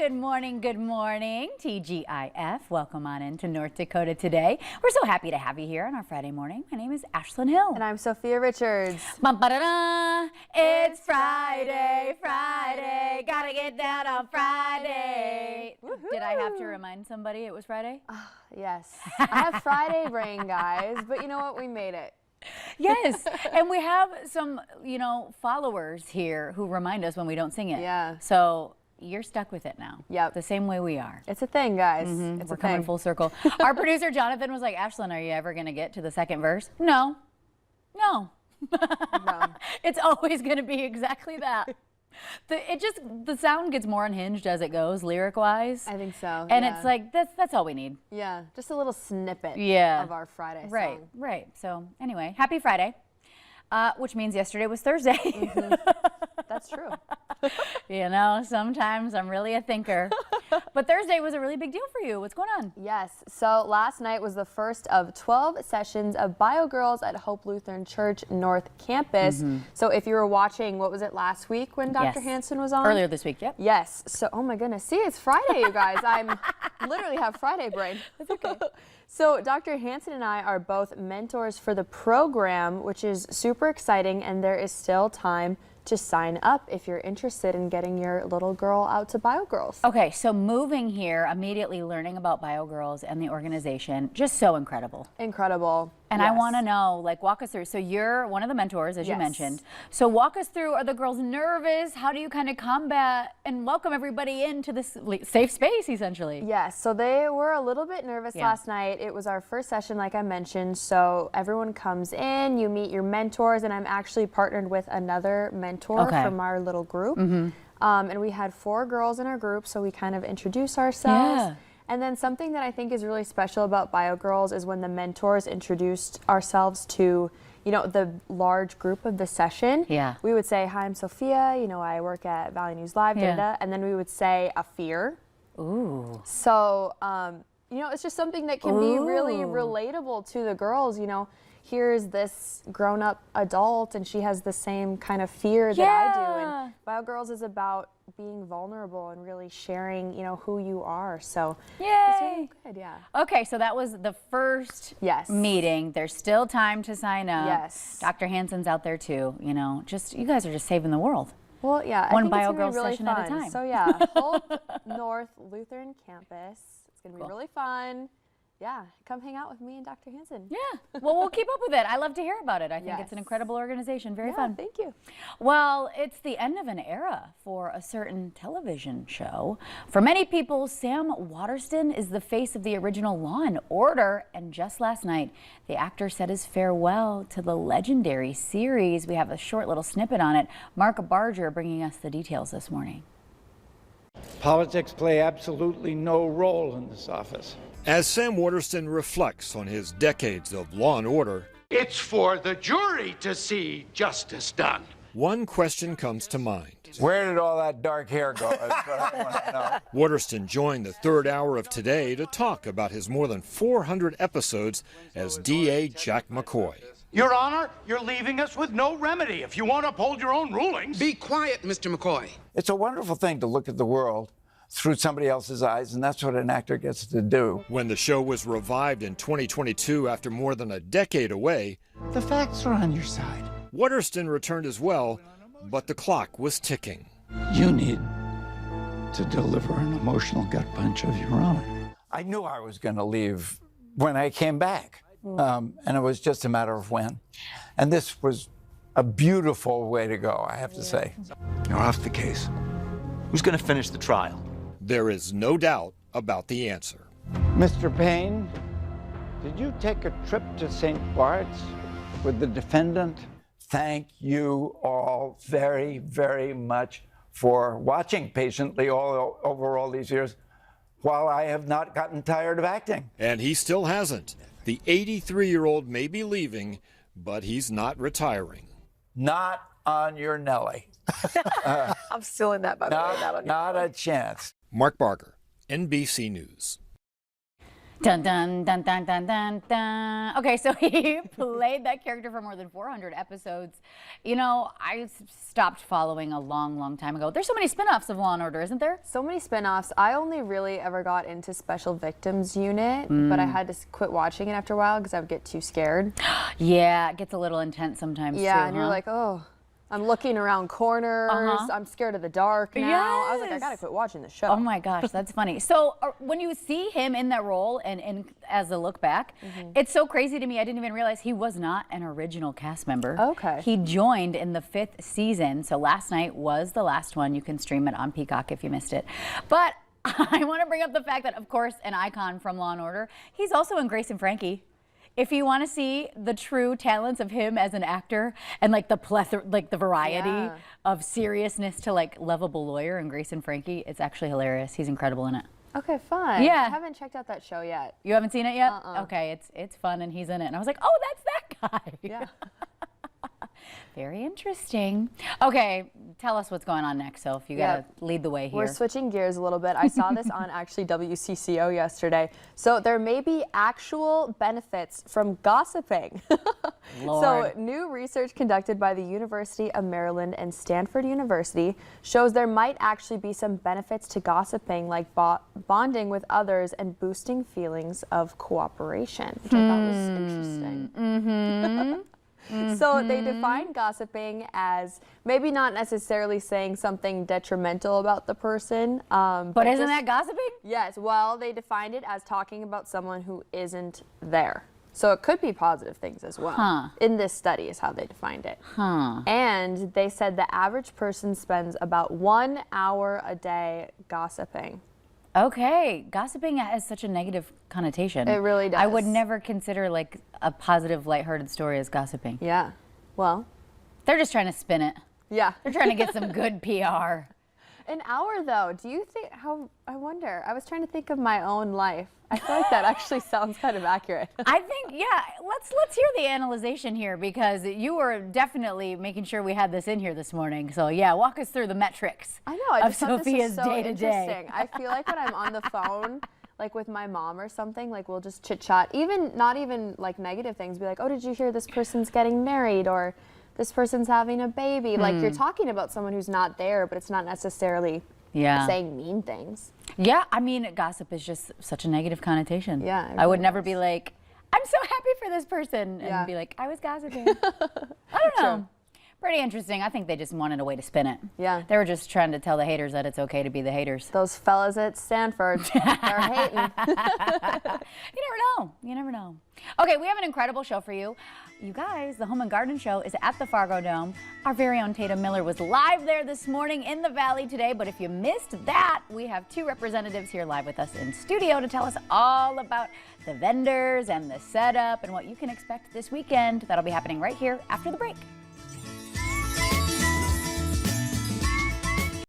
Good morning, TGIF. Welcome on into North Dakota today. We're so happy to have you here on our Friday morning. My name is Ashlyn Hill. And I'm Sophia Richards. It's Friday, gotta get down on Friday. Did I have to remind somebody it was Friday? Yes. I have Friday brain, guys, but you know what? We made it. Yes, and we have some, followers here who remind us when we don't sing it. Yeah. So you're stuck with it now. Yep. The same way we are. It's a thing, guys. It's We're a coming thing. full circle. Our producer, Jonathan, was like, Ashlyn, are you ever going to get to the second verse? No. No. It's always going to be exactly that. The sound gets more unhinged as it goes, lyric-wise. I think so. And yeah. it's like, that's all we need. Yeah, just a little snippet of our Friday song. Right. So anyway, happy Friday, which means yesterday was Thursday. That's true. Sometimes I'm really a thinker. But Thursday was a really big deal for you. What's going on? Yes. So last night was the first of 12 sessions of Bio Girls at Hope Lutheran Church North Campus. So if you were watching, what was it, last week when Dr. Hansen was on? Earlier this week, yep. Yes. So, oh my goodness. See, it's Friday, you guys. I'm literally have Friday brain. That's okay. So Dr. Hansen and I are both mentors for the program, which is super exciting, and there is still time to sign up if you're interested in getting your little girl out to Bio Girls. Okay, so moving here, immediately learning about Bio Girls and the organization, just so incredible. Incredible. And yes. I want to know, walk us through. So you're one of the mentors, as you mentioned. So walk us through, are the girls nervous? How do you kind of combat and welcome everybody into this safe space, essentially? Yes, so they were a little bit nervous last night. It was our first session, like I mentioned. So everyone comes in, you meet your mentors, and I'm actually partnered with another mentor from our little group. And we had 4 girls in our group, so we kind of introduce ourselves. Yeah. And then something that I think is really special about Bio Girls is when the mentors introduced ourselves to, the large group of the session. Yeah. We would say, hi, I'm Sophia. I work at Valley News Live, and then we would say a fear. Ooh. So, it's just something that can be really relatable to the girls. Here's this grown-up adult, and she has the same kind of fear that I do. And Bio Girls is about being vulnerable and really sharing, who you are. So it's really good, yeah. Okay, so that was the first meeting. There's still time to sign up. Yes. Dr. Hansen's out there too. You guys are just saving the world. Well, yeah, One I think Bio it's Girl gonna be really session fun. at a time. So yeah, Hope North Lutheran Campus. It's gonna be really fun. Yeah, come hang out with me and Dr. Hansen. Yeah, well, we'll keep up with it. I love to hear about it. I think it's an incredible organization. Very fun. Thank you. Well, it's the end of an era for a certain television show. For many people, Sam Waterston is the face of the original Law and Order. And just last night, the actor said his farewell to the legendary series. We have a short little snippet on it. Mark Barger bringing us the details this morning. Politics play absolutely no role in this office. As Sam Waterston reflects on his decades of Law and Order, it's for the jury to see justice done. One question comes to mind. Where did all that dark hair go? That's what I want to know. Waterston joined the third hour of Today to talk about his more than 400 episodes as DA Jack McCoy. Your Honor, you're leaving us with no remedy if you won't uphold your own rulings. Be quiet, Mr. McCoy. It's a wonderful thing to look at the world through somebody else's eyes, and that's what an actor gets to do. When the show was revived in 2022 after more than a decade away, The facts are on your side. Waterston returned as well, but the clock was ticking. You need to deliver an emotional gut punch of your own. I knew I was going to leave when I came back, and it was just a matter of when. And this was a beautiful way to go, I have to say. You're off the case. Who's going to finish the trial? There is no doubt about the answer. Mr. Payne, did you take a trip to St. Bart's with the defendant? Thank you all very, very much for watching patiently over all these years while I have not gotten tired of acting. And he still hasn't. The 83-year-old may be leaving, but he's not retiring. Not on your Nelly. I'm still in that, by the way. Not a chance. Mark Barger, NBC News. Dun, dun, dun, dun, dun, dun, dun. Okay, so he played that character for more than 400 episodes. You know, I stopped following a long, long time ago. There's so many spin-offs of Law & Order, isn't there? So many spin-offs. I only really ever got into Special Victims Unit, but I had to quit watching it after a while because I would get too scared. Yeah, it gets a little intense sometimes, Yeah, too, and you're like, oh, I'm looking around corners. I'm scared of the dark now. I was like, I gotta quit watching the show. Oh my gosh, that's funny. So when you see him in that role and as a look back, it's so crazy to me. I didn't even realize he was not an original cast member. Okay. He joined in the 5th season. So last night was the last one. You can stream it on Peacock if you missed it. But I want to bring up the fact that, of course, an icon from Law & Order, he's also in Grace and Frankie. If you want to see the true talents of him as an actor and like the plethora, like the variety of seriousness to like lovable lawyer in Grace and Frankie, it's actually hilarious. He's incredible in it. Okay, fun. Yeah. I haven't checked out that show yet. You haven't seen it yet? Okay, it's fun and he's in it. And I was like, oh, that's that guy. Yeah. Very interesting. Okay, tell us what's going on next, Soph. You got to lead the way here. We're switching gears a little bit. I saw this on actually WCCO yesterday. So there may be actual benefits from gossiping. Lord. So new research conducted by the University of Maryland and Stanford University shows there might actually be some benefits to gossiping, like bonding with others and boosting feelings of cooperation, which I thought was interesting. So they define gossiping as maybe not necessarily saying something detrimental about the person. But isn't that gossiping? Yes. Well, they defined it as talking about someone who isn't there. So it could be positive things as well. In this study is how they defined it. And they said the average person spends about 1 hour a day gossiping. Okay, gossiping has such a negative connotation. It really does. I would never consider like a positive, lighthearted story as gossiping. Yeah. Well, they're just trying to spin it. yeah. They're trying to get some good PR. An hour though, do you think, I wonder, I was trying to think of my own life. I feel like that actually sounds kind of accurate. I think, yeah, let's hear the analyzation here because you were definitely making sure we had this in here this morning. So yeah, walk us through the metrics I know, I of just thought Sophia's this was so day-to-day. interesting. I feel like when I'm on the phone, like with my mom or something, like we'll just chit chat, not even like negative things, be like, oh, did you hear this person's getting married or this person's having a baby? Like you're talking about someone who's not there, but it's not necessarily saying mean things. Yeah, I mean, gossip is just such a negative connotation. Yeah, it I would really never is. be like, I'm so happy for this person, and be like, I was gossiping. I don't know. Pretty interesting. I think they just wanted a way to spin it. Yeah. They were just trying to tell the haters that it's okay to be the haters. Those fellas at Stanford, they're hating. You never know. You never know. Okay, we have an incredible show for you. You guys, the Home and Garden Show is at the Fargo Dome. Our very own Tatum Miller was live there this morning in the Valley today, but if you missed that, we have 2 representatives here live with us in studio to tell us all about the vendors and the setup and what you can expect this weekend. That'll be happening right here after the break.